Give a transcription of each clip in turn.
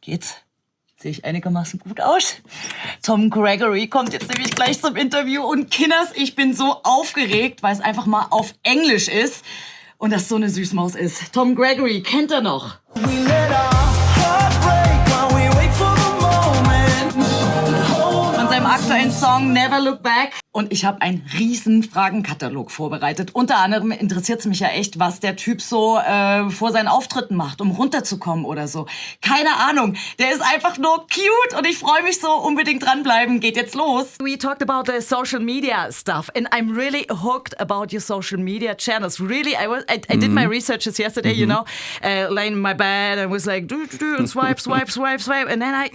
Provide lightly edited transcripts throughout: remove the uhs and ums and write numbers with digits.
Geht's? Sehe ich einigermaßen gut aus? Tom Gregory kommt jetzt nämlich gleich zum Interview. Und Kinders, ich bin so aufgeregt, weil es einfach mal auf Englisch ist und das so eine Süßmaus ist. Tom Gregory, kennt ihr noch? Von seinem aktuellen Song Never Look Back. Und ich habe einen riesen Fragenkatalog vorbereitet. Unter anderem interessiert es mich ja echt, was der Typ so vor seinen Auftritten macht, um runterzukommen oder so. Keine Ahnung. Der ist einfach nur cute und ich freue mich so. Unbedingt dranbleiben. Geht jetzt los. We talked about the social media stuff and I'm really hooked about your social media channels. Really, I did my researches yesterday, you know, laying in my bed and was like, do, and swipe, and then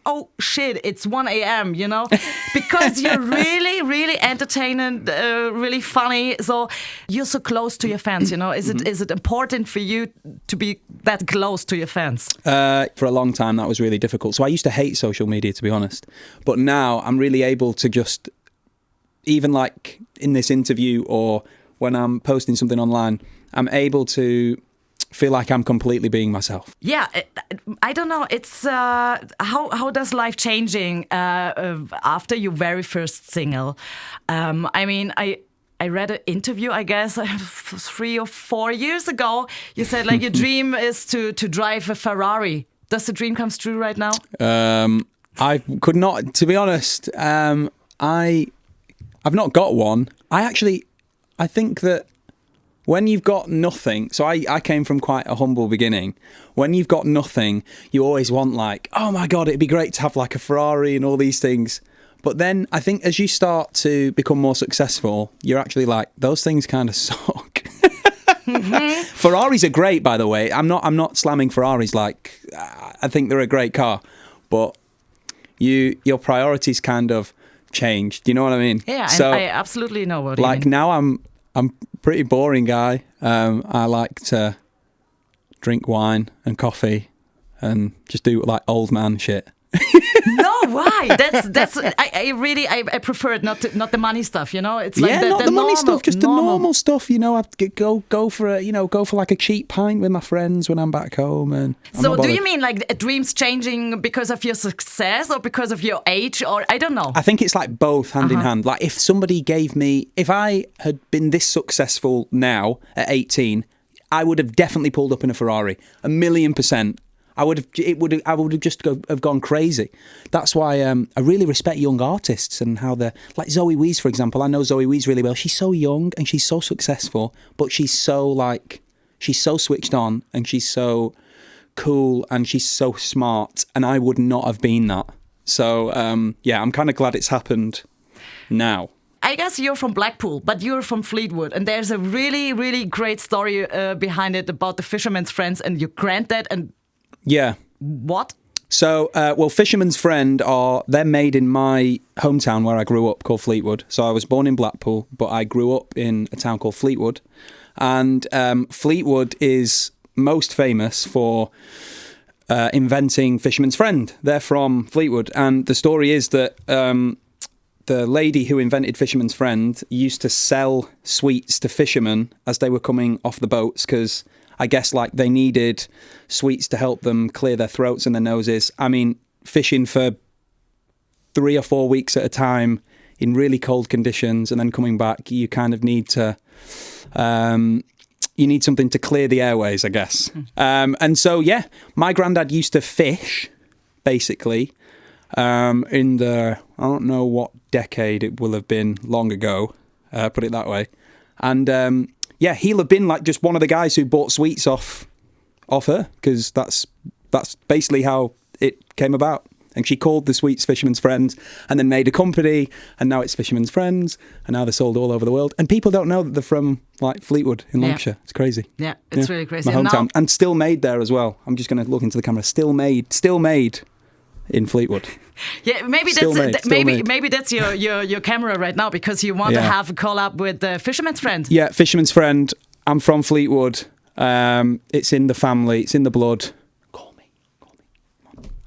oh shit, it's 1 a.m., you know? Because you're really, really entertaining, really funny. So you're so close to your fans, you know? Is it important for you to be that close to your fans? For a long time, that was really difficult. So I used to hate social media, to be honest. But now I'm really able to just, even like in this interview or when I'm posting something online, I'm able to feel like I'm completely being myself. Yeah, I don't know. It's how does life changing after your very first single? I mean, I read an interview, I guess, 3 or 4 years ago. You said like your dream is to drive a Ferrari. Does the dream come true right now? I could not, to be honest. I've not got one. I think that when you've got nothing, so I came from quite a humble beginning. When you've got nothing, you always want like, oh my God, it'd be great to have like a Ferrari and all these things. But then I think as you start to become more successful, you're actually like, those things kind of suck. Ferraris are great, by the way. I'm not slamming Ferraris. Like, I think they're a great car, but your priorities kind of changed. Do you know what I mean? Yeah, so, I absolutely know what you mean. Like now I'm pretty boring guy. I like to drink wine and coffee and just do like old man shit. No, why? That's I prefer it, not the money stuff, you know. It's like not the money stuff, just normal. the normal stuff, you know. I'd go for like a cheap pint with my friends when I'm back home. And so, do you mean like dreams changing because of your success or because of your age, or I don't know? I think it's like both, hand in hand. Like if I had been this successful now at 18, I would have definitely pulled up in a Ferrari, 1,000,000%. I would have just gone crazy. That's why I really respect young artists and how they're like Zoe Wees, for example. I know Zoe Wees really well. She's so young and she's so successful, but she's so switched on and she's so cool and she's so smart. And I would not have been that. So I'm kind of glad it's happened now. I guess you're from Blackpool, but you're from Fleetwood, and there's a really, really great story behind it about the Fisherman's Friends and your granddad and. Yeah. What? So, Fisherman's Friend they're made in my hometown where I grew up, called Fleetwood. So I was born in Blackpool, but I grew up in a town called Fleetwood. And Fleetwood is most famous for inventing Fisherman's Friend. They're from Fleetwood. And the story is that the lady who invented Fisherman's Friend used to sell sweets to fishermen as they were coming off the boats because I guess like they needed sweets to help them clear their throats and their noses. I mean, fishing for 3 or 4 weeks at a time in really cold conditions and then coming back, you kind of need to, you need something to clear the airways, I guess. And so, my granddad used to fish, basically, in the, I don't know what decade it will have been, long ago, put it that way. And, he'll have been like just one of the guys who bought sweets off her because that's basically how it came about. And she called the sweets Fisherman's Friends and then made a company and now it's Fisherman's Friends and now they're sold all over the world. And people don't know that they're from like Fleetwood in Lancashire. It's crazy. Yeah, it's really crazy. My hometown. And still made there as well. I'm just going to look into the camera. Still made in Fleetwood. Yeah, maybe that's your camera right now because you want to have a collab with the Fisherman's Friend. Yeah, Fisherman's Friend. I'm from Fleetwood. It's in the family. It's in the blood. Call me.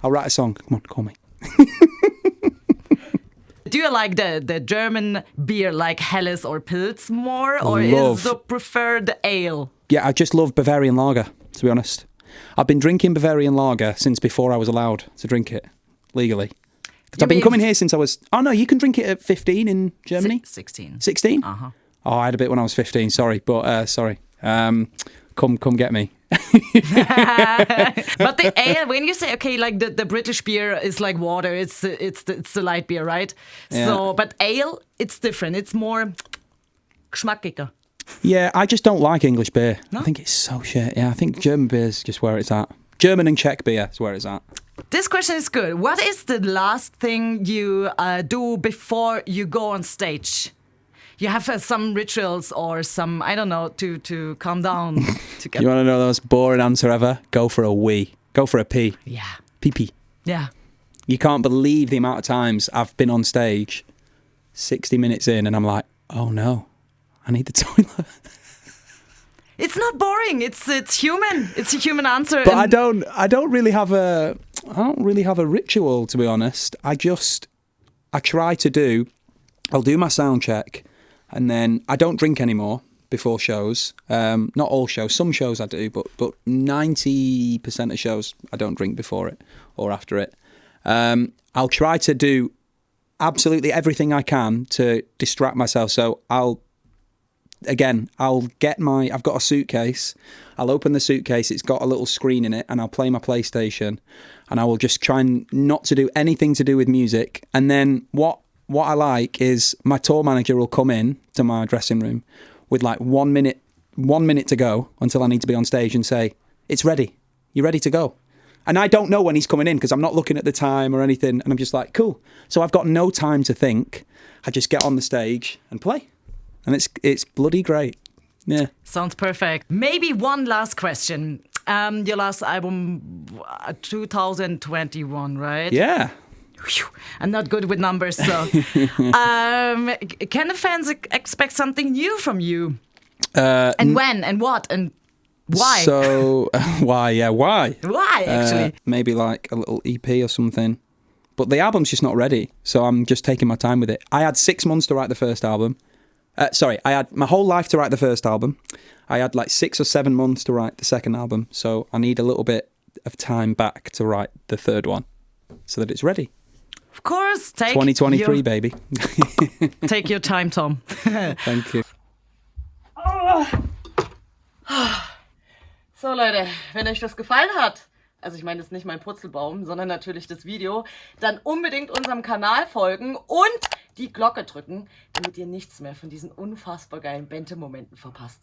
I'll write a song. Come on, call me. Do you like the German beer like Helles or Pils more, or is the preferred ale? Yeah, I just love Bavarian lager, to be honest. I've been drinking Bavarian lager since before I was allowed to drink it legally. I've been coming here since I was... Oh, no, you can drink it at 15 in Germany? 16. 16? Uh-huh. Oh, I had a bit when I was 15, sorry. But, sorry. Come get me. But the ale, when you say, okay, like the British beer is like water, it's the light beer, right? Yeah. So, but ale, it's different. It's more geschmackiger. Yeah, I just don't like English beer. No? I think it's so shit. Yeah, I think German beer is just where it's at. German and Czech beer is where it's at. This question is good. What is the last thing you do before you go on stage? You have some rituals or some, I don't know, to calm down. To get... You want to know the most boring answer ever? Go for a wee. Go for a pee. Yeah. Pee-pee. Yeah. You can't believe the amount of times I've been on stage 60 minutes in and I'm like, oh no, I need the toilet. It's not boring. It's human. It's a human answer. But I don't really have a ritual, to be honest. I'll do my sound check, and then I don't drink anymore before shows. Not all shows. Some shows I do, but 90% of shows I don't drink before it or after it. I'll try to do absolutely everything I can to distract myself. So I've got a suitcase. I'll open the suitcase. It's got a little screen in it, and I'll play my PlayStation, and I will just try not to do anything to do with music. And then what I like is my tour manager will come in to my dressing room with like 1 minute to go until I need to be on stage and say, it's ready. You're ready to go. And I don't know when he's coming in because I'm not looking at the time or anything. And I'm just like, cool. So I've got no time to think. I just get on the stage and play. And it's bloody great. Yeah. Sounds perfect. Maybe one last question. Your last album, 2021, right? Yeah. Whew. I'm not good with numbers, so. Can the fans expect something new from you? And when and what and why? So, why? Yeah, why? Why, actually? Maybe like a little EP or something. But the album's just not ready, so I'm just taking my time with it. I had 6 months to write the first album. I had my whole life to write the first album. I had like 6 or 7 months to write the second album, so I need a little bit of time back to write the third one so that it's ready. Of course, 2023, baby. Take your time, Tom. Thank you. So Leute, wenn euch das gefallen hat, also ich meine, das ist nicht mein Purzelbaum, sondern natürlich das Video, dann unbedingt unserem Kanal folgen und die Glocke drücken, damit ihr nichts mehr von diesen unfassbar geilen Bente-Momenten verpasst.